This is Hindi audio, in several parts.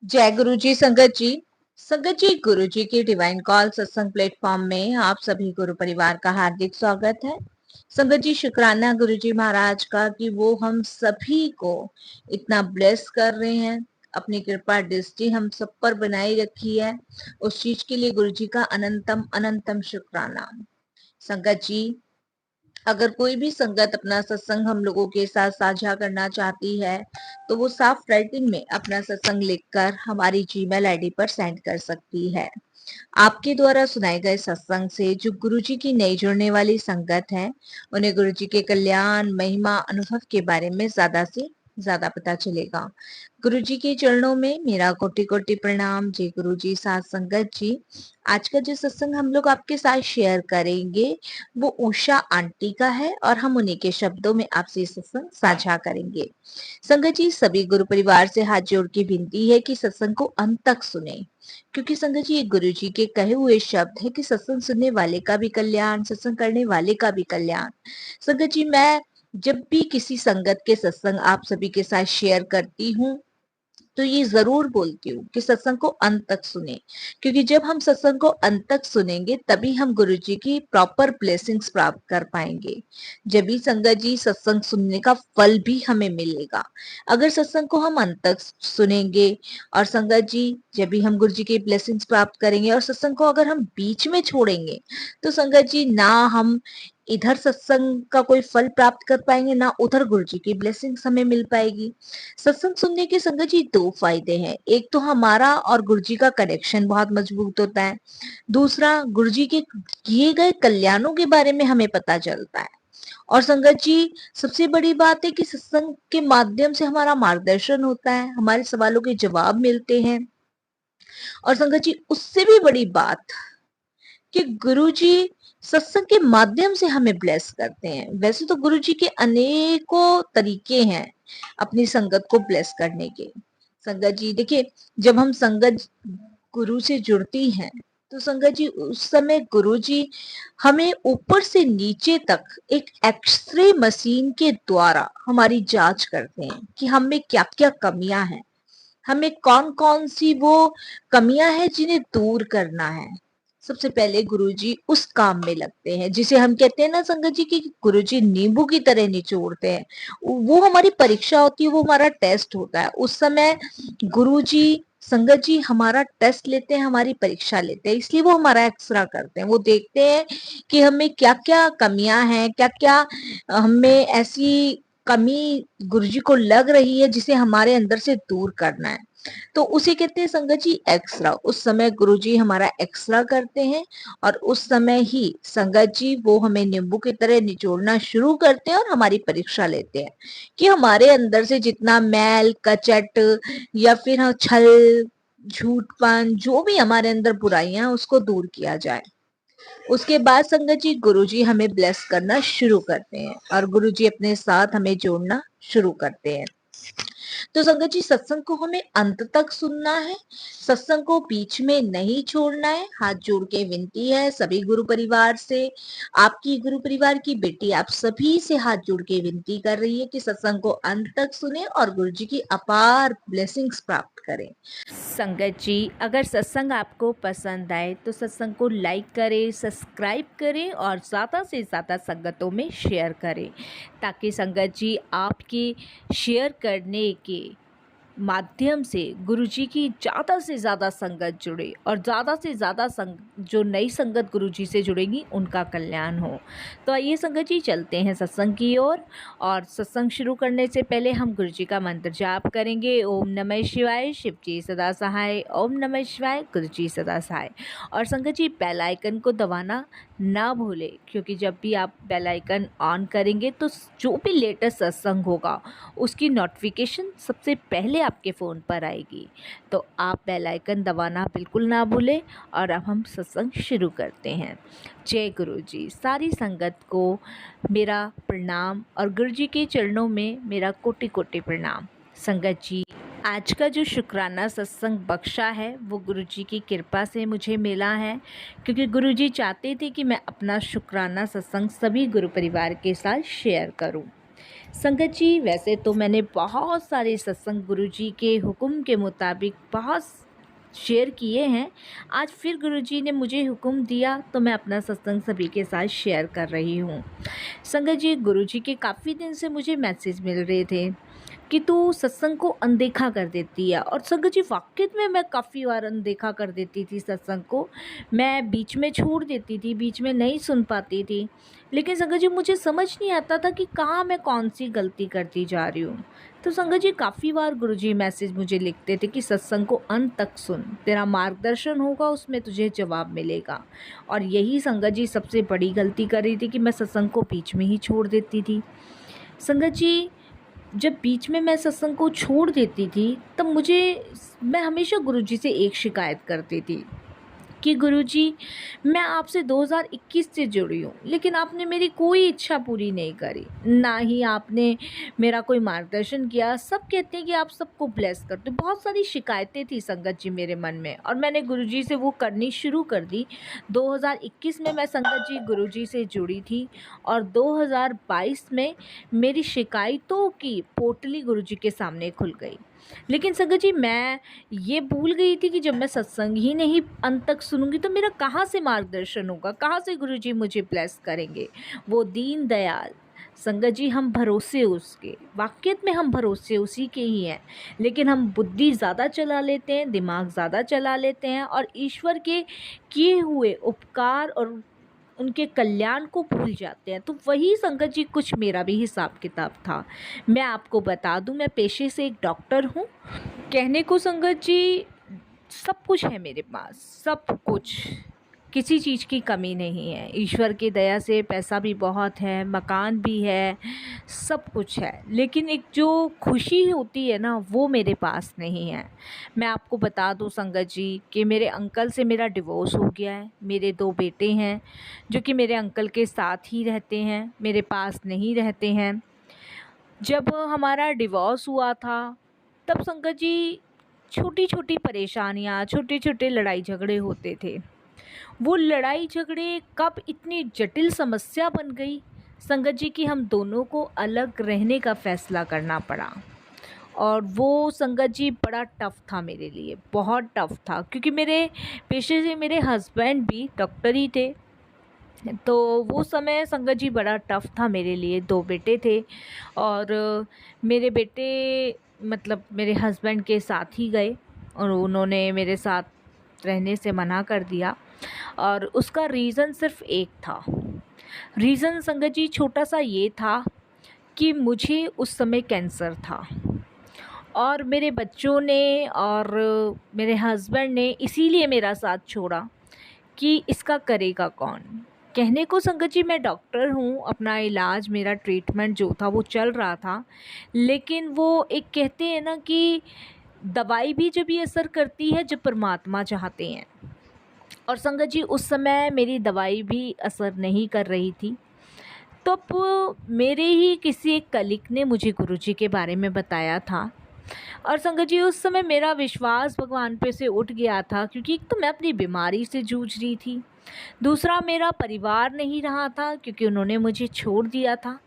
जय गुरु जी। संगत जी, गुरु जी की डिवाइन कॉल सत्संग प्लेटफॉर्म में आप सभी गुरु परिवार का हार्दिक स्वागत है। संगत जी, शुक्राना गुरु जी महाराज का कि वो हम सभी को इतना ब्लेस कर रहे हैं। अपनी कृपा दृष्टि हम सब पर बनाई रखी है। उस चीज के लिए गुरु जी का अनंतम अनंतम शुक्राना। संगत जी, अगर कोई भी संगत अपना सत्संग हम लोगों के साथ साझा करना चाहती है तो वो साफ राइटिंग में अपना सत्संग लिखकर हमारी जीमेल आईडी पर सेंड कर सकती है। आपके द्वारा सुनाए गए सत्संग से जो गुरुजी की नई जुड़ने वाली संगत है, उन्हें गुरुजी के कल्याण महिमा अनुभव के बारे में ज्यादा से ज्यादा पता चलेगा। गुरुजी के चरणों में मेरा कोटि कोटि प्रणाम। जय गुरु जी। साथ संगत जी, आज का जो सत्संग हम लोग आपके साथ शेयर करेंगे वो उषा आंटी का है और हम उन्हीं के शब्दों में आपसे सत्संग साझा करेंगे। संगत जी, सभी गुरु परिवार से हाथ जोड़ के विनती है कि सत्संग को अंत तक सुने, क्योंकि संगत जी ये गुरु जी के कहे हुए शब्द है कि सत्संग सुनने वाले का भी कल्याण, सत्संग करने वाले का भी कल्याण। संगत जी, मैं जब भी किसी संगत के सत्संग आप सभी के साथ शेयर करती हूँ तो ये जरूर बोलती हूँ कि सत्संग को अंत तक सुने, क्योंकि जब हम सत्संग को अंत तक सुनेंगे तभी हम गुरु जी की प्रॉपर ब्लेसिंग्स प्राप्त कर पाएंगे। जब भी संगत जी सत्संग सुनने का फल भी हमें मिलेगा। अगर सत्संग को हम अंत तक सुनेंगे और संगत जी जब भी हम गुरु जी की ब्लेसिंग्स प्राप्त करेंगे, और सत्संग को अगर हम बीच में छोड़ेंगे तो संगत जी ना हम इधर सत्संग का कोई फल प्राप्त कर पाएंगे, ना उधर गुरु जी की ब्लेसिंग्स हमें मिल पाएगी। सत्संग सुनने के संगत जी दो फायदे हैं। एक तो हमारा और गुरुजी का कनेक्शन बहुत मजबूत होता है। दूसरा, गुरुजी के किए गए कल्याणों के बारे में हमें पता चलता है। और संगत जी, सबसे बड़ी बात है कि सत्संग के माध्यम से हमारा मार्गदर्शन होता है, हमारे सवालों के जवाब मिलते हैं। और संगत जी, उससे भी बड़ी बात कि गुरुजी सत्संग के माध्यम से हमें ब्लेस करते हैं। वैसे तो गुरुजी के अनेकों तरीके हैं अपनी संगत को ब्लेस करने के। संगत जी देखिए, जब हम संगत गुरु से जुड़ती हैं तो संगत जी उस समय गुरु जी हमें ऊपर से नीचे तक एक एक्सरे मशीन के द्वारा हमारी जांच करते हैं कि हम में क्या क्या कमियां हैं, हमें कौन कौन सी वो कमियां हैं जिन्हें दूर करना है। सबसे पहले गुरुजी उस काम में लगते हैं जिसे हम कहते हैं ना संगत जी की गुरुजी नींबू की तरह निचोड़ते हैं। वो हमारी परीक्षा होती है, वो हमारा टेस्ट होता है। उस समय गुरुजी संगत जी हमारा टेस्ट लेते हैं, हमारी परीक्षा लेते हैं, इसलिए वो हमारा एक्सरा करते हैं। वो देखते हैं कि हमें क्या क्या कमियां हैं, क्या क्या हमें ऐसी कमी गुरुजी को लग रही है जिसे हमारे अंदर से दूर करना है। तो उसे कहते हैं संगत जी एक्सरा। उस समय गुरुजी हमारा एक्सरा करते हैं और उस समय ही संगत जी वो हमें नींबू की तरह निचोड़ना शुरू करते हैं और हमारी परीक्षा लेते हैं कि हमारे अंदर से जितना मैल कचट या फिर छल झूठपन जो भी हमारे अंदर बुराइयां उसको दूर किया जाए। उसके बाद संगत जी गुरुजी हमें ब्लेस करना शुरू करते हैं और गुरुजी अपने साथ हमें जोड़ना शुरू करते हैं। तो संगत जी सत्संग को हमें अंत तक सुनना है, सत्संग को बीच में नहीं छोड़ना है। हाथ जोड़ के विनती है सभी गुरु परिवार से, आपकी गुरु परिवार की बेटी आप सभी से हाथ जोड़ के विनती कर रही है कि सत्संग को अंत तक सुने और गुरु जी की अपार ब्लेसिंग्स प्राप्त करें। संगत जी, अगर सत्संग आपको पसंद आए तो सत्संग को लाइक करें, सब्सक्राइब करें और ज़्यादा से ज़्यादा संगतों में शेयर करें, ताकि संगत जी आपके शेयर करने के माध्यम से गुरुजी की ज़्यादा से ज़्यादा संगत जुड़े और ज़्यादा से ज़्यादा जो नई संगत गुरुजी से जुड़ेंगी उनका कल्याण हो। तो आइए संगत जी चलते हैं सत्संग की ओर। और सत्संग शुरू करने से पहले हम गुरुजी का मंत्र जाप करेंगे। ओम नमः शिवाय, शिव जी सदा सहाय। ओम नमः शिवाय, गुरुजी सदा सहाय। और संगत जी बेल आइकन को दबाना ना भूलें, क्योंकि जब भी आप बेल आइकन ऑन करेंगे तो जो भी लेटेस्ट सत्संग होगा उसकी नोटिफिकेशन सबसे पहले आपके फ़ोन पर आएगी। तो आप बेल आइकन दबाना बिल्कुल ना भूलें। और अब हम सत्संग शुरू करते हैं। जय गुरु जी। सारी संगत को मेरा प्रणाम और गुरु जी के चरणों में मेरा कोटि कोटि प्रणाम। संगत जी, आज का जो शुक्राना सत्संग बख्शा है वो गुरुजी की कृपा से मुझे मिला है, क्योंकि गुरुजी चाहते थे कि मैं अपना शुक्राना सत्संग सभी गुरु परिवार के साथ शेयर करूं। संगत जी, वैसे तो मैंने बहुत सारे सत्संग गुरुजी के हुक्म के मुताबिक बहुत शेयर किए हैं। आज फिर गुरुजी ने मुझे हुक्म दिया तो मैं अपना सत्संग सभी के साथ शेयर कर रही हूँ। संगत जी, गुरुजी के काफ़ी दिन से मुझे मैसेज मिल रहे थे कि तू सत्संग को अनदेखा कर देती है। और संगत जी, वाक़ई में मैं काफ़ी बार अनदेखा कर देती थी सत्संग को। मैं बीच में छोड़ देती थी, बीच में नहीं सुन पाती थी। लेकिन संगत जी, मुझे समझ नहीं आता था कि कहाँ मैं कौन-सी गलती करती जा रही हूँ। तो संगत जी, काफ़ी बार गुरुजी मैसेज मुझे लिखते थे कि सत्संग को अंत तक सुन, तेरा मार्गदर्शन होगा, उसमें तुझे जवाब मिलेगा। और यही संगत जी सबसे बड़ी गलती कर रही थी कि मैं सत्संग को बीच में ही छोड़ देती थी। संगत जी, जब बीच में मैं सत्संग को छोड़ देती थी तब मैं हमेशा गुरुजी से एक शिकायत करती थी कि गुरुजी, मैं आपसे 2021 से जुड़ी हूँ, लेकिन आपने मेरी कोई इच्छा पूरी नहीं करी, ना ही आपने मेरा कोई मार्गदर्शन किया। सब कहते हैं कि आप सबको ब्लेस करते हो। बहुत सारी शिकायतें थी संगत जी मेरे मन में, और मैंने गुरुजी से वो करनी शुरू कर दी। 2021 में मैं संगत जी गुरुजी से जुड़ी थी, और 2022 में मेरी शिकायतों की पोटली गुरुजी के सामने खुल गई। लेकिन संगत जी, मैं ये भूल गई थी कि जब मैं सत्संग ही नहीं अंत तक सुनूंगी तो मेरा कहाँ से मार्गदर्शन होगा, कहाँ से गुरुजी मुझे ब्लेस करेंगे। वो दीन दयाल संगत जी, हम भरोसे उसके, वाक़ई में हम भरोसे उसी के ही हैं। लेकिन हम बुद्धि ज़्यादा चला लेते हैं, दिमाग ज़्यादा चला लेते हैं, और ईश्वर के किए हुए उपकार और उनके कल्याण को भूल जाते हैं। तो वही संगत जी कुछ मेरा भी हिसाब किताब था। मैं आपको बता दूं, मैं पेशे से एक डॉक्टर हूँ। कहने को संगत जी सब कुछ है मेरे पास, सब कुछ, किसी चीज़ की कमी नहीं है। ईश्वर की दया से पैसा भी बहुत है, मकान भी है, सब कुछ है। लेकिन एक जो खुशी होती है ना, वो मेरे पास नहीं है। मैं आपको बता दूं संगत जी कि मेरे अंकल से मेरा डिवोर्स हो गया है। मेरे 2 बेटे हैं जो कि मेरे अंकल के साथ ही रहते हैं, मेरे पास नहीं रहते हैं। जब हमारा डिवोर्स हुआ था तब संगत जी छोटी छोटी परेशानियाँ, छोटे छोटे लड़ाई झगड़े होते थे। वो लड़ाई झगड़े कब इतनी जटिल समस्या बन गई संगत जी कि हम दोनों को अलग रहने का फैसला करना पड़ा। और वो संगत जी बड़ा टफ़ था मेरे लिए, बहुत टफ़ था, क्योंकि मेरे पेशे से मेरे हस्बैंड भी डॉक्टर ही थे। तो वो समय संगत जी बड़ा टफ़ था मेरे लिए। 2 बेटे थे, और मेरे बेटे मतलब मेरे हस्बैंड के साथ ही गए, और उन्होंने मेरे साथ रहने से मना कर दिया। और उसका रीज़न सिर्फ़ एक था। रीज़न संगत जी छोटा सा ये था कि मुझे उस समय कैंसर था, और मेरे बच्चों ने और मेरे हस्बैंड ने इसीलिए मेरा साथ छोड़ा कि इसका करेगा कौन। कहने को संगत जी मैं डॉक्टर हूँ, अपना इलाज, मेरा ट्रीटमेंट जो था वो चल रहा था, लेकिन वो एक कहते हैं ना कि दवाई भी जब ये असर करती है जब परमात्मा चाहते हैं। और संगत जी उस समय मेरी दवाई भी असर नहीं कर रही थी। तब मेरे ही किसी एक कलीग ने मुझे गुरुजी के बारे में बताया था। और संगत जी उस समय मेरा विश्वास भगवान पे से उठ गया था, क्योंकि एक तो मैं अपनी बीमारी से जूझ रही थी, दूसरा मेरा परिवार नहीं रहा था क्योंकि उन्होंने मुझे छोड़ दिया था।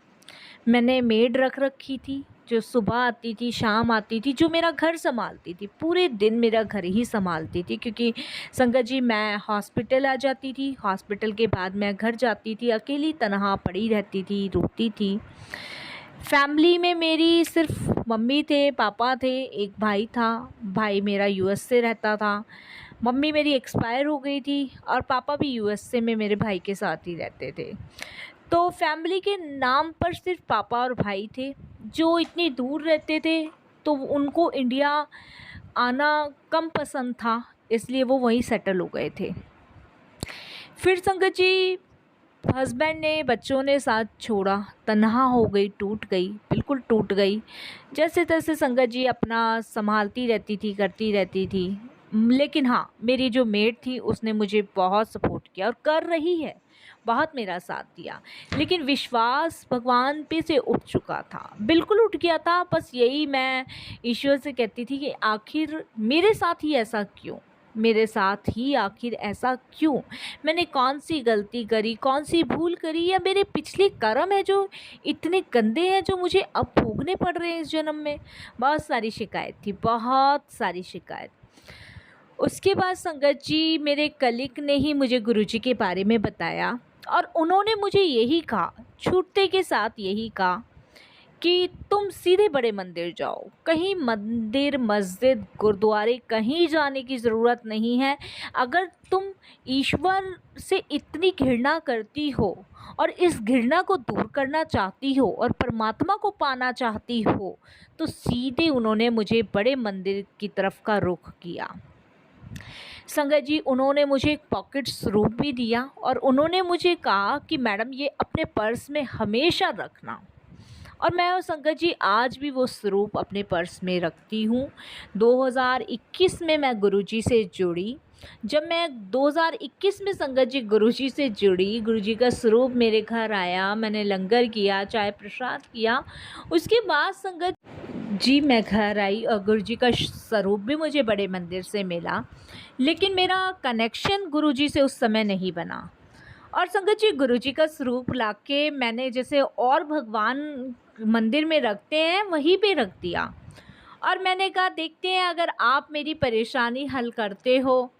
मैंने मेड रख रखी थी जो सुबह आती थी, शाम आती थी, जो मेरा घर संभालती थी, पूरे दिन मेरा घर ही संभालती थी। क्योंकि संगत जी मैं हॉस्पिटल आ जाती थी, हॉस्पिटल के बाद मैं घर जाती थी, अकेली तनहा पड़ी रहती थी, रोती थी। फैमिली में मेरी सिर्फ मम्मी थे, पापा थे, एक भाई था। भाई मेरा यूएस से रहता था। मम्मी मेरी एक्सपायर हो गई थी, और पापा भी यूएसए में मेरे भाई के साथ ही रहते थे। तो फैमिली के नाम पर सिर्फ पापा और भाई थे, जो इतनी दूर रहते थे तो उनको इंडिया आना कम पसंद था, इसलिए वो वहीं सेटल हो गए थे। फिर संगत जी हस्बैंड ने, बच्चों ने साथ छोड़ा, तन्हा हो गई, टूट गई, बिल्कुल टूट गई। जैसे तैसे संगत जी अपना संभालती रहती थी, करती रहती थी। लेकिन हाँ, मेरी जो मेड थी उसने मुझे बहुत सपोर्ट किया, और कर रही है, बहुत मेरा साथ दिया। लेकिन विश्वास भगवान पे से उठ चुका था, बिल्कुल उठ गया था। बस यही मैं ईश्वर से कहती थी कि आखिर मेरे साथ ही ऐसा क्यों, मेरे साथ ही आखिर ऐसा क्यों? मैंने कौन सी गलती करी, कौन सी भूल करी, या मेरे पिछले कर्म है जो इतने गंदे हैं जो मुझे अब भोगने पड़ रहे हैं इस जन्म में? बहुत सारी शिकायत थी, बहुत सारी शिकायत। उसके बाद संगत जी मेरे कलीग ने ही मुझे गुरुजी के बारे में बताया, और उन्होंने मुझे यही कहा, छूटते के साथ यही कहा कि तुम सीधे बड़े मंदिर जाओ, कहीं मंदिर, मस्जिद, गुरुद्वारे कहीं जाने की ज़रूरत नहीं है। अगर तुम ईश्वर से इतनी घृणा करती हो और इस घृणा को दूर करना चाहती हो और परमात्मा को पाना चाहती हो, तो सीधे उन्होंने मुझे बड़े मंदिर की तरफ का रुख किया। संगत जी उन्होंने मुझे एक पॉकेट स्वरूप भी दिया, और उन्होंने मुझे कहा कि मैडम ये अपने पर्स में हमेशा रखना। और मैं और संगत जी आज भी वो स्वरूप अपने पर्स में रखती हूँ। 2021 में मैं गुरुजी से जुड़ी। जब मैं 2021 में संगत जी गुरुजी से जुड़ी, गुरुजी का स्वरूप मेरे घर आया, मैंने लंगर किया, चाय प्रसाद किया। उसके बाद संगत जी मैं घर आई और गुरुजी का स्वरूप भी मुझे बड़े मंदिर से मिला, लेकिन मेरा कनेक्शन गुरुजी से उस समय नहीं बना। और संगत जी गुरुजी का स्वरूप लाके मैंने जैसे और भगवान मंदिर में रखते हैं वहीं पे रख दिया, और मैंने कहा देखते हैं अगर आप मेरी परेशानी हल करते हो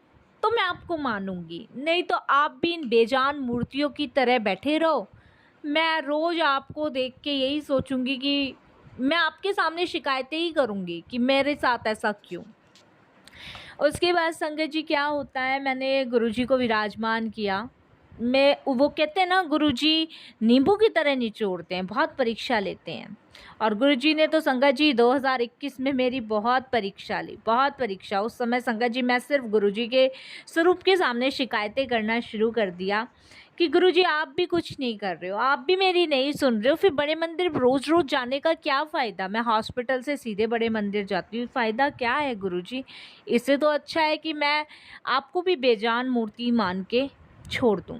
तो मैं आपको मानूंगी, नहीं तो आप भी इन बेजान मूर्तियों की तरह बैठे रहो। मैं रोज़ आपको देख के यही सोचूंगी कि मैं आपके सामने शिकायतें ही करूंगी कि मेरे साथ ऐसा क्यों। उसके बाद संगत जी क्या होता है, मैंने गुरुजी को विराजमान किया। मैं वो कहते हैं ना, गुरुजी नींबू की तरह निचोड़ते हैं, बहुत परीक्षा लेते हैं। और गुरुजी ने तो संगत जी 2021 में मेरी बहुत परीक्षा ली, बहुत परीक्षा। उस समय संगत जी मैं सिर्फ गुरुजी के स्वरूप के सामने शिकायतें करना शुरू कर दिया कि गुरुजी आप भी कुछ नहीं कर रहे हो, आप भी मेरी नहीं सुन रहे हो, फिर बड़े मंदिर रोज़ रोज़ जाने का क्या फ़ायदा? मैं हॉस्पिटल से सीधे बड़े मंदिर जाती हूँ, फ़ायदा क्या है गुरुजी? इससे तो अच्छा है कि मैं आपको भी बेजान मूर्ति मान के छोड़ दूँ।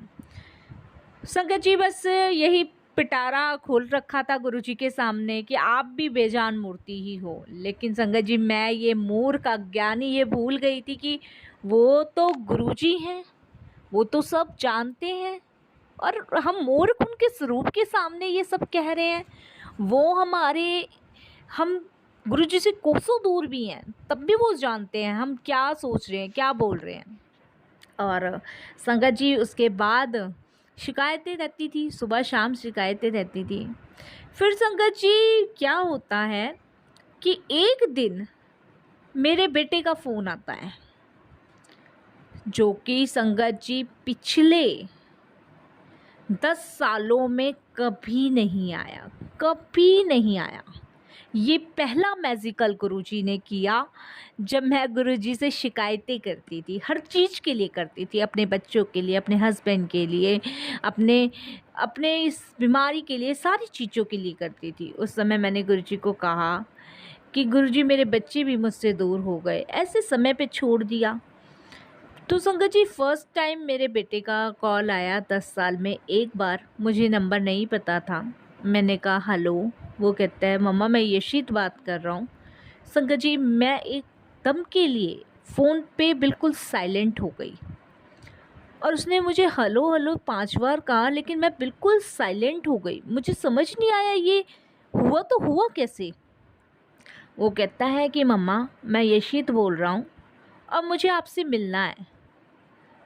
संगत जी बस यही पिटारा खोल रखा था गुरुजी के सामने कि आप भी बेजान मूर्ति ही हो। लेकिन संगत जी मैं ये मूर्ख अज्ञानी ये भूल गई थी कि वो तो गुरुजी हैं, वो तो सब जानते हैं, और हम मूर्ख उनके स्वरूप के सामने ये सब कह रहे हैं। वो हम गुरुजी से कोसों दूर भी हैं, तब भी वो जानते हैं हम क्या सोच रहे हैं, क्या बोल रहे हैं। और संगत जी उसके बाद शिकायतें रहती थी, सुबह शाम शिकायतें रहती थी। फिर संगत जी क्या होता है कि एक दिन मेरे बेटे का फ़ोन आता है, जो कि संगत जी पिछले 10 सालों में कभी नहीं आया, कभी नहीं आया। ये पहला मैजिकल गुरुजी ने किया जब मैं गुरुजी से शिकायतें करती थी, हर चीज़ के लिए करती थी, अपने बच्चों के लिए, अपने हस्बैंड के लिए, अपने अपने इस बीमारी के लिए, सारी चीज़ों के लिए करती थी। उस समय मैंने गुरुजी को कहा कि गुरुजी मेरे बच्चे भी मुझसे दूर हो गए, ऐसे समय पे छोड़ दिया। तो संगत जी फर्स्ट टाइम मेरे बेटे का कॉल आया 10 साल में एक बार, मुझे नंबर नहीं पता था। मैंने कहा हेलो, वो कहता है मम्मा मैं यशित बात कर रहा हूँ। संगत जी मैं एकदम के लिए फ़ोन पे बिल्कुल साइलेंट हो गई, और उसने मुझे हेलो हेलो 5 बार कहा, लेकिन मैं बिल्कुल साइलेंट हो गई। मुझे समझ नहीं आया ये हुआ तो हुआ कैसे। वो कहता है कि मम्मा मैं यशित बोल रहा हूँ और मुझे आपसे मिलना है।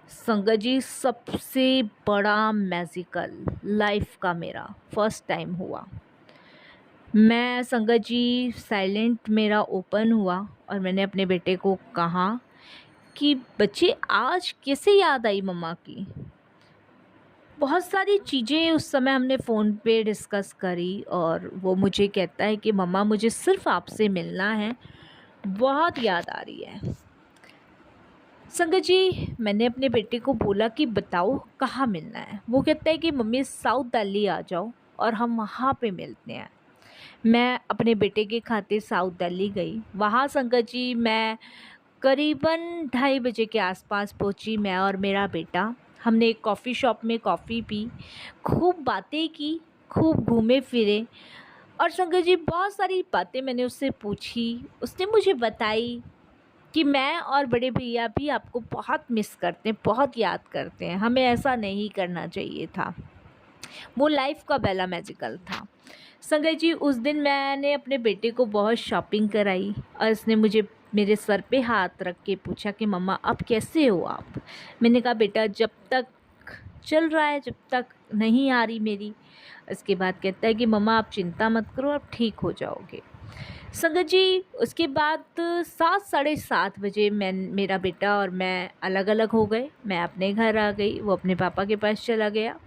संगत जी सबसे बड़ा मैजिकल लाइफ का मेरा फर्स्ट टाइम हुआ। मैं संगत जी साइलेंट मेरा ओपन हुआ, और मैंने अपने बेटे को कहा कि बच्चे आज कैसे याद आई मम्मा की। बहुत सारी चीज़ें उस समय हमने फ़ोन पे डिस्कस करी, और वो मुझे कहता है कि मम्मा मुझे सिर्फ आपसे मिलना है, बहुत याद आ रही है। संगत जी मैंने अपने बेटे को बोला कि बताओ कहाँ मिलना है। वो कहता है कि मम्मी साउथ दिल्ली आ जाओ और हम वहाँ पे मिलते हैं। मैं अपने बेटे के खातिर साउथ दिल्ली गई। वहाँ संगत जी मैं करीबन 2:30 बजे के आसपास पहुँची, मैं और मेरा बेटा। हमने एक कॉफ़ी शॉप में कॉफ़ी पी, खूब बातें की, खूब घूमे फिरे, और संगत जी बहुत सारी बातें मैंने उससे पूछी, उसने मुझे बताई। कि मैं और बड़े भैया भी आपको बहुत मिस करते हैं, बहुत याद करते हैं। हमें ऐसा नहीं करना चाहिए था। वो लाइफ का पहला मैजिकल था। संगत जी, उस दिन मैंने अपने बेटे को बहुत शॉपिंग कराई और उसने मुझे मेरे सर पे हाथ रख के पूछा कि मम्मा अब कैसे हो आप। मैंने कहा बेटा जब तक चल रहा है, जब तक नहीं आ रही मेरी। उसके बाद कहता है कि मम्मा आप चिंता मत करो, अब ठीक हो जाओगे। संगत जी, उसके बाद 7 साढ़े 7 बजे मेरा बेटा और मैं अलग अलग हो गए। मैं अपने घर आ गई, वो अपने पापा के पास चला गया।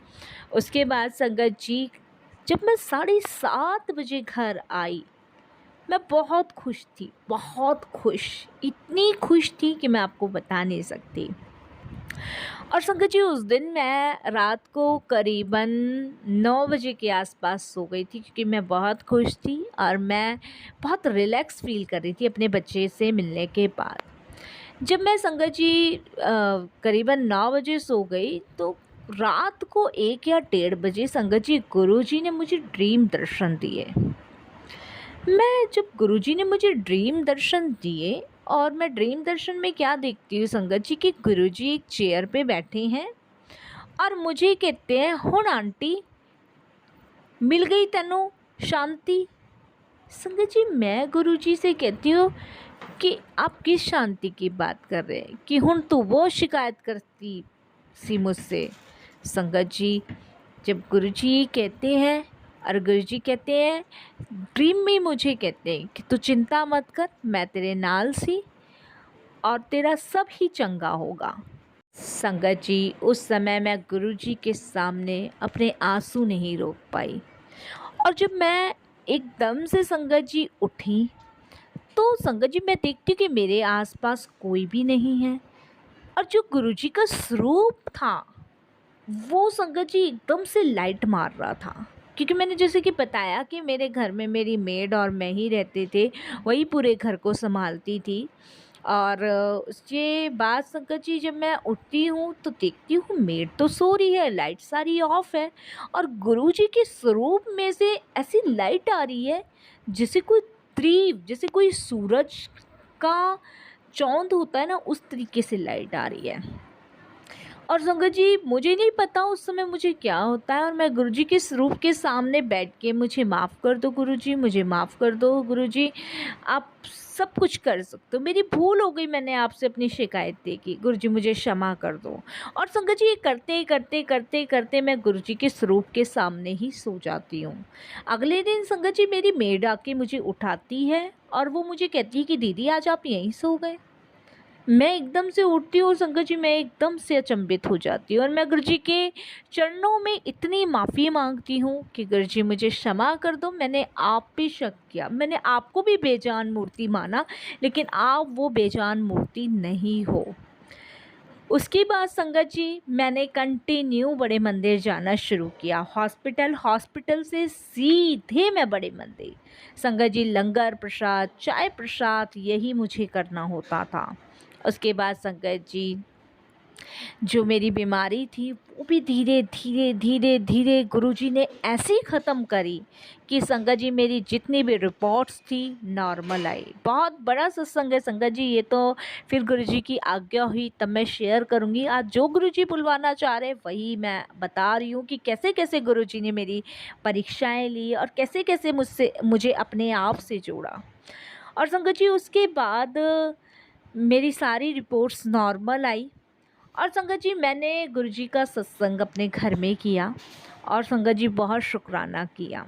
उसके बाद संगत जी, जब मैं 7:30 बजे घर आई, मैं बहुत खुश थी, बहुत खुश, इतनी खुश थी कि मैं आपको बता नहीं सकती। और संगत जी, उस दिन मैं रात को करीबन 9 बजे के आसपास सो गई थी, क्योंकि मैं बहुत खुश थी और मैं बहुत रिलैक्स फील कर रही थी अपने बच्चे से मिलने के बाद। जब मैं संगत जी करीबन 9 बजे सो गई, तो रात को 1 या 1:30 बजे संगत जी गुरुजी ने मुझे ड्रीम दर्शन दिए। मैं जब गुरुजी ने मुझे ड्रीम दर्शन दिए, और मैं ड्रीम दर्शन में क्या देखती हूँ संगत जी, कि गुरुजी एक चेयर पे बैठे हैं और मुझे कहते हैं हुण आंटी मिल गई तेनों शांति। संगत जी, मैं गुरुजी से कहती हूँ कि आप किस शांति की बात कर रहे हैं, कि हुण तो वो शिकायत करती सी मुझसे। संगत जी, जब गुरुजी कहते हैं और गुरुजी कहते हैं, ड्रीम में मुझे कहते हैं कि तू चिंता मत कर, मैं तेरे नाल सी और तेरा सब ही चंगा होगा। संगत जी, उस समय मैं गुरुजी के सामने अपने आंसू नहीं रोक पाई। और जब मैं एकदम से संगत जी उठी, तो संगत जी मैं देखती हूँ कि मेरे आसपास कोई भी नहीं है, और जो गुरुजी का स्वरूप था वो संगत जी एकदम से लाइट मार रहा था। क्योंकि मैंने जैसे कि बताया कि मेरे घर में मेरी मेड और मैं ही रहते थे, वही पूरे घर को संभालती थी। और उसके बाद संगत जी, जब मैं उठती हूँ तो देखती हूँ मेड तो सो रही है, लाइट सारी ऑफ है, और गुरुजी के स्वरूप में से ऐसी लाइट आ रही है जैसे कोई त्रिव, जैसे कोई सूरज का चौंध होता है ना, उस तरीके से लाइट आ रही है। और संगत जी, मुझे नहीं पता उस समय मुझे क्या होता है, और मैं गुरुजी के स्वरूप के सामने बैठ के, मुझे माफ़ कर दो गुरुजी, मुझे माफ़ कर दो गुरुजी, आप सब कुछ कर सकते हो, मेरी भूल हो गई, मैंने आपसे अपनी शिकायत दे की, गुरुजी मुझे क्षमा कर दो। और संगत जी, ये करते करते करते करते मैं गुरुजी के स्वरूप के सामने ही सो जाती हूँ। अगले दिन संगत जी मेरी मेड आके मुझे उठाती है और वो मुझे कहती है कि दीदी आज आप यहीं सो गए। मैं एकदम से उठती हूँ और संगत जी मैं एकदम से अचंभित हो जाती हूँ, और मैं गुरुजी के चरणों में इतनी माफ़ी मांगती हूँ कि गुरुजी मुझे क्षमा कर दो, मैंने आप पे शक किया, मैंने आपको भी बेजान मूर्ति माना, लेकिन आप वो बेजान मूर्ति नहीं हो। उसके बाद संगत जी मैंने कंटिन्यू बड़े मंदिर जाना शुरू किया, हॉस्पिटल से सीधे मैं बड़े मंदिर। संगत जी, लंगर प्रसाद, चाय प्रसाद, यही मुझे करना होता था। उसके बाद संगत जी, जो मेरी बीमारी थी वो भी धीरे धीरे धीरे धीरे गुरुजी ने ऐसी ख़त्म करी कि संगत जी मेरी जितनी भी रिपोर्ट्स थी नॉर्मल आई। बहुत बड़ा सत्संग है संगत जी, ये तो फिर गुरुजी की आज्ञा हुई तब मैं शेयर करूँगी। आज जो गुरुजी बुलवाना चाह रहे वही मैं बता रही हूँ कि कैसे कैसे गुरुजी ने मेरी परीक्षाएं ली और कैसे कैसे मुझे अपने आप से जोड़ा। और संगत जी, उसके बाद मेरी सारी रिपोर्ट्स नॉर्मल आई। और संगत जी, मैंने गुरुजी का सत्संग अपने घर में किया और संगत जी बहुत शुक्राना किया।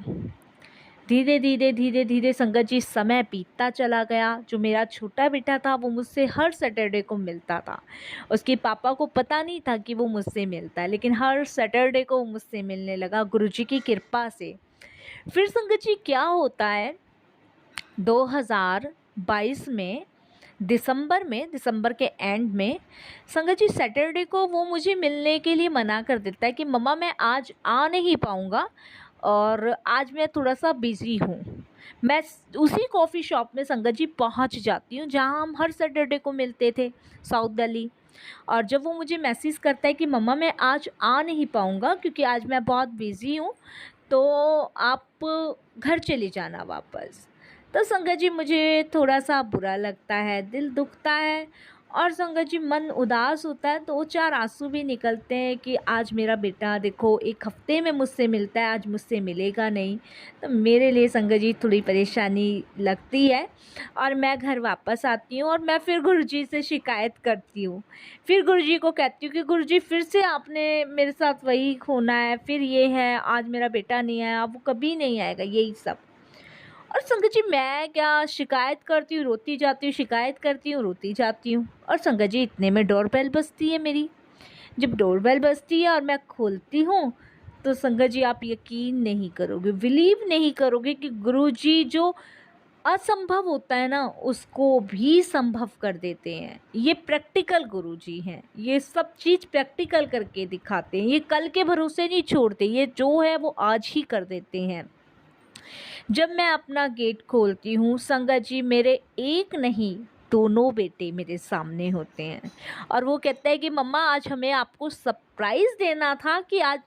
धीरे धीरे धीरे धीरे संगत जी समय बीतता चला गया। जो मेरा छोटा बेटा था वो मुझसे हर सैटरडे को मिलता था। उसके पापा को पता नहीं था कि वो मुझसे मिलता है, लेकिन हर सैटरडे को वो मुझसे मिलने लगा गुरुजी की कृपा से। फिर संगत जी क्या होता है, 2022 में दिसंबर के एंड में संगत जी सैटरडे को वो मुझे मिलने के लिए मना कर देता है कि मम्मा मैं आज आ नहीं पाऊँगा और आज मैं थोड़ा सा बिज़ी हूँ। मैं उसी कॉफ़ी शॉप में संगत जी पहुँच जाती हूँ जहाँ हम हर सैटरडे को मिलते थे, साउथ दिल्ली। और जब वो मुझे मैसेज करता है कि मम्मा मैं आज आ नहीं पाऊँगा क्योंकि आज मैं बहुत बिज़ी हूँ, तो आप घर चले जाना वापस। तो संगत जी मुझे थोड़ा-सा बुरा लगता है, दिल दुखता है और संगत जी मन उदास होता है, 2-4 आँसू भी निकलते हैं कि आज मेरा बेटा देखो 1 हफ़्ते में मुझसे मिलता है, आज मुझसे मिलेगा नहीं। तो मेरे लिए संगत जी थोड़ी परेशानी लगती है और मैं घर वापस आती हूँ और मैं फिर गुरुजी से शिकायत करती हूँ। फिर गुरुजी को कहती हूँ कि गुरुजी फिर से आपने मेरे साथ वही होना है, फिर ये है, आज मेरा बेटा नहीं आया, अब वो कभी नहीं आएगा, यही सब। और संगत जी मैं क्या शिकायत करती हूँ, रोती जाती हूँ, शिकायत करती हूँ, रोती जाती हूँ और संगत जी इतने में डोरबेल बजती है मेरी। जब डोरबेल बजती है और मैं खोलती हूँ, तो संगत जी आप यकीन नहीं करोगे, बिलीव नहीं करोगे कि गुरुजी जो असंभव होता है ना, उसको भी संभव कर देते हैं। ये प्रैक्टिकल गुरुजी हैं, ये सब चीज़ प्रैक्टिकल करके दिखाते हैं, ये कल के भरोसे नहीं छोड़ते, ये जो है वो आज ही कर देते हैं। जब मैं अपना गेट खोलती हूँ संगत जी मेरे एक नहीं दोनों बेटे मेरे सामने होते हैं और वो कहता है कि मम्मा आज हमें आपको सरप्राइज़ देना था कि आज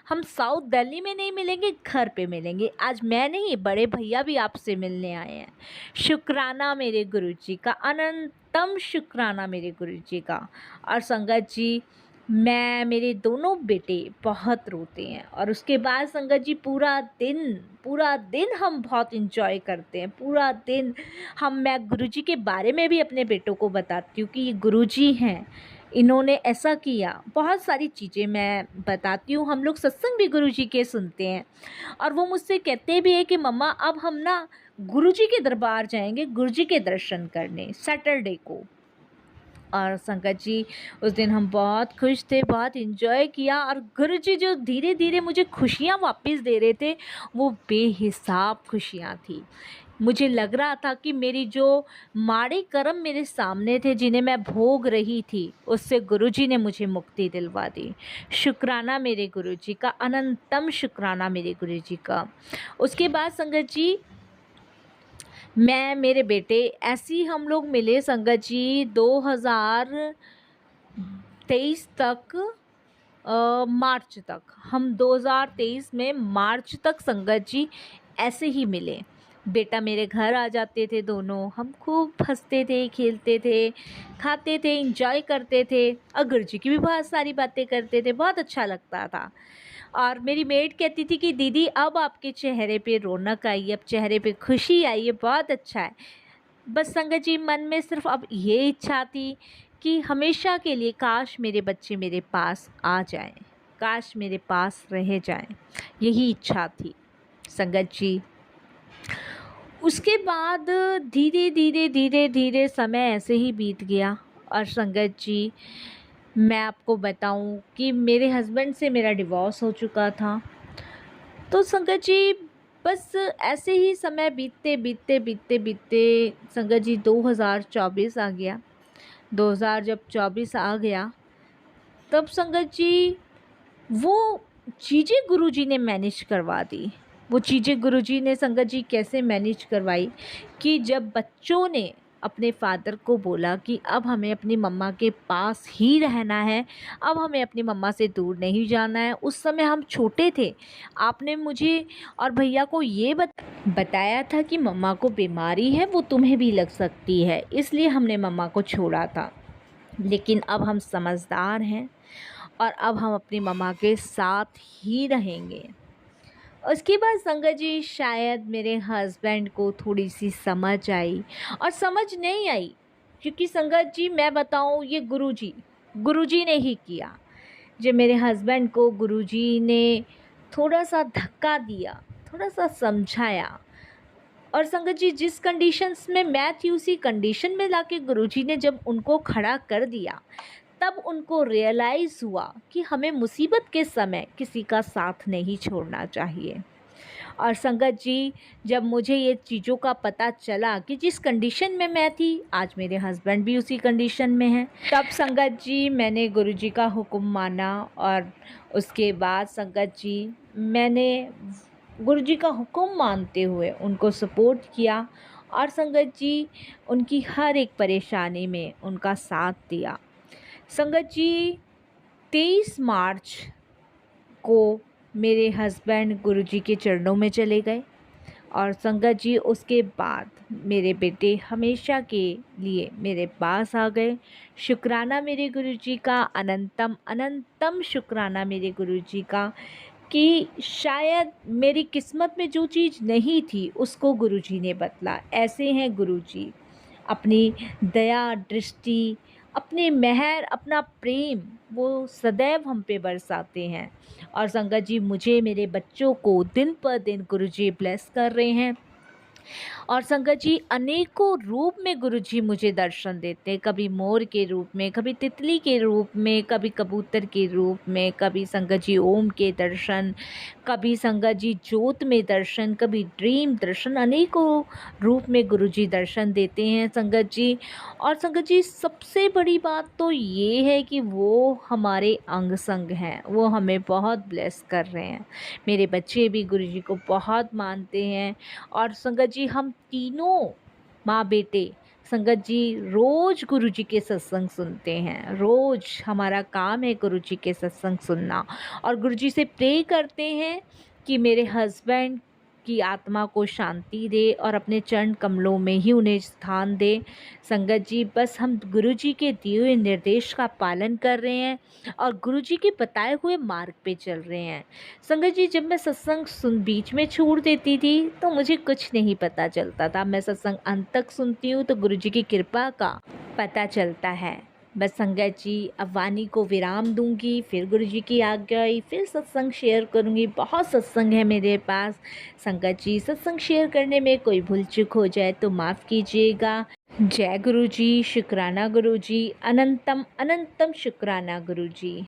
हम साउथ दिल्ली में नहीं मिलेंगे, घर पे मिलेंगे। आज मैं नहीं, बड़े भैया भी आपसे मिलने आए हैं। शुक्राना मेरे गुरुजी का, अनंतम शुक्राना मेरे गुरुजी का। और संगत जी मेरे दोनों बेटे बहुत रोते हैं और उसके बाद संगत जी पूरा दिन हम बहुत इंजॉय करते हैं। पूरा दिन मैं गुरुजी के बारे में भी अपने बेटों को बताती हूँ कि ये गुरुजी हैं, इन्होंने ऐसा किया। बहुत सारी चीज़ें मैं बताती हूँ। हम लोग सत्संग भी गुरुजी के सुनते हैं और वो मुझसे कहते भी हैं कि मम्मा अब हम ना गुरुजी के दरबार जाएंगे, गुरुजी के दर्शन करने सैटरडे को। और संगत जी उस दिन हम बहुत खुश थे, बहुत एंजॉय किया और गुरुजी जो धीरे धीरे मुझे खुशियाँ वापस दे रहे थे, वो बेहिसाब खुशियाँ थी। मुझे लग रहा था कि मेरी जो माड़े कर्म मेरे सामने थे, जिन्हें मैं भोग रही थी, उससे गुरुजी ने मुझे मुक्ति दिलवा दी। शुक्राना मेरे गुरुजी का, अनंतम शुक्राना मेरे गुरुजी का। उसके बाद संगत जी मेरे बेटे ऐसे ही हम लोग मिले संगत जी 2023 तक, मार्च तक। हम 2023 में मार्च तक संगत जी ऐसे ही मिले। बेटा मेरे घर आ जाते थे दोनों, हम खूब हंसते थे, खेलते थे, खाते थे, एंजॉय करते थे और गुरुजी की भी बहुत सारी बातें करते थे, बहुत अच्छा लगता था। और मेरी मेड कहती थी कि दीदी अब आपके चेहरे पे रौनक आई है, अब चेहरे पे खुशी आई है, बहुत अच्छा है। बस संगत जी मन में सिर्फ अब ये इच्छा थी कि हमेशा के लिए काश मेरे बच्चे मेरे पास आ जाएं, काश मेरे पास रह जाएं, यही इच्छा थी संगत जी। उसके बाद धीरे धीरे धीरे धीरे समय ऐसे ही बीत गया और संगत जी मैं आपको बताऊं कि मेरे हस्बैंड से मेरा डिवोर्स हो चुका था। तो संगत जी बस ऐसे ही समय बीतते बीतते बीतते बीतते संगत जी 2024 आ गया। 2000 जब 24 आ गया तब संगत जी वो चीज़ें गुरुजी ने मैनेज करवा दी। वो चीज़ें गुरुजी ने संगत जी कैसे मैनेज करवाई कि जब बच्चों ने अपने फादर को बोला कि अब हमें अपनी मम्मा के पास ही रहना है, अब हमें अपनी मम्मा से दूर नहीं जाना है। उस समय हम छोटे थे, आपने मुझे और भैया को ये बताया था कि मम्मा को बीमारी है, वो तुम्हें भी लग सकती है, इसलिए हमने मम्मा को छोड़ा था। लेकिन अब हम समझदार हैं और अब हम अपनी मम्मा के साथ ही रहेंगे। उसके बाद संगत जी शायद मेरे हस्बैंड को थोड़ी सी समझ आई और समझ नहीं आई, क्योंकि संगत जी मैं बताऊं ये गुरुजी ने ही किया। जब मेरे हस्बैंड को गुरुजी ने थोड़ा सा धक्का दिया, थोड़ा सा समझाया और संगत जी जिस कंडीशंस में मैं थी उसी कंडीशन में लाके गुरुजी ने जब उनको खड़ा कर दिया, तब उनको रियलाइज़ हुआ कि हमें मुसीबत के समय किसी का साथ नहीं छोड़ना चाहिए। और संगत जी जब मुझे ये चीज़ों का पता चला कि जिस कंडीशन में मैं थी, आज मेरे हस्बैंड भी उसी कंडीशन में हैं, तब संगत जी मैंने गुरुजी का हुक्म माना और उसके बाद संगत जी मैंने गुरुजी का हुक्म मानते हुए उनको सपोर्ट किया और संगत जी उनकी हर एक परेशानी में उनका साथ दिया। संगत जी 23 मार्च को मेरे हस्बैंड गुरुजी के चरणों में चले गए और संगत जी उसके बाद मेरे बेटे हमेशा के लिए मेरे पास आ गए। शुक्राना मेरे गुरुजी का, अनंतम अनंतम शुक्राना मेरे गुरुजी का कि शायद मेरी किस्मत में जो चीज़ नहीं थी उसको गुरुजी ने बदला। ऐसे हैं गुरुजी, अपनी दया दृष्टि, अपनी मेहर, अपना प्रेम वो सदैव हम पे बरसाते हैं। और संगत जी मुझे, मेरे बच्चों को दिन पर दिन गुरुजी ब्लेस कर रहे हैं। और संगत जी अनेकों रूप में गुरुजी मुझे दर्शन देते हैं, कभी मोर के रूप में, कभी तितली के रूप में, कभी कबूतर के रूप में, कभी संगत जी ओम के दर्शन, कभी संगत जी ज्योत में दर्शन, कभी ड्रीम दर्शन, अनेकों रूप में गुरुजी दर्शन देते हैं संगत जी। और संगत जी सबसे बड़ी बात तो ये है कि वो हमारे अंग संग हैं, वो हमें बहुत ब्लेस कर रहे हैं। मेरे बच्चे भी गुरुजी को बहुत मानते हैं। और संगत जी हम तीनों माँ बेटे संगत जी रोज गुरुजी के सत्संग सुनते हैं। रोज हमारा काम है गुरुजी के सत्संग सुनना, और गुरुजी से प्रे करते हैं कि मेरे हस्बैंड की आत्मा को शांति दे और अपने चरण कमलों में ही उन्हें स्थान दे। संगत जी बस हम गुरुजी के दिए हुए निर्देश का पालन कर रहे हैं और गुरुजी के बताए हुए मार्ग पे चल रहे हैं। संगत जी जब मैं सत्संग बीच में छोड़ देती थी तो मुझे कुछ नहीं पता चलता था। मैं सत्संग अंत तक सुनती हूँ तो गुरुजी की कृपा का पता चलता है। बस संगत जी अब वाणी को विराम दूंगी, फिर गुरुजी की आज्ञा आई, फिर सत्संग शेयर करूंगी। बहुत सत्संग है मेरे पास संगत जी, सत्संग शेयर करने में कोई भूल चूक हो जाए तो माफ़ कीजिएगा। जय गुरुजी, शुक्राना गुरुजी, अनंतम अनंतम शुक्राना गुरुजी।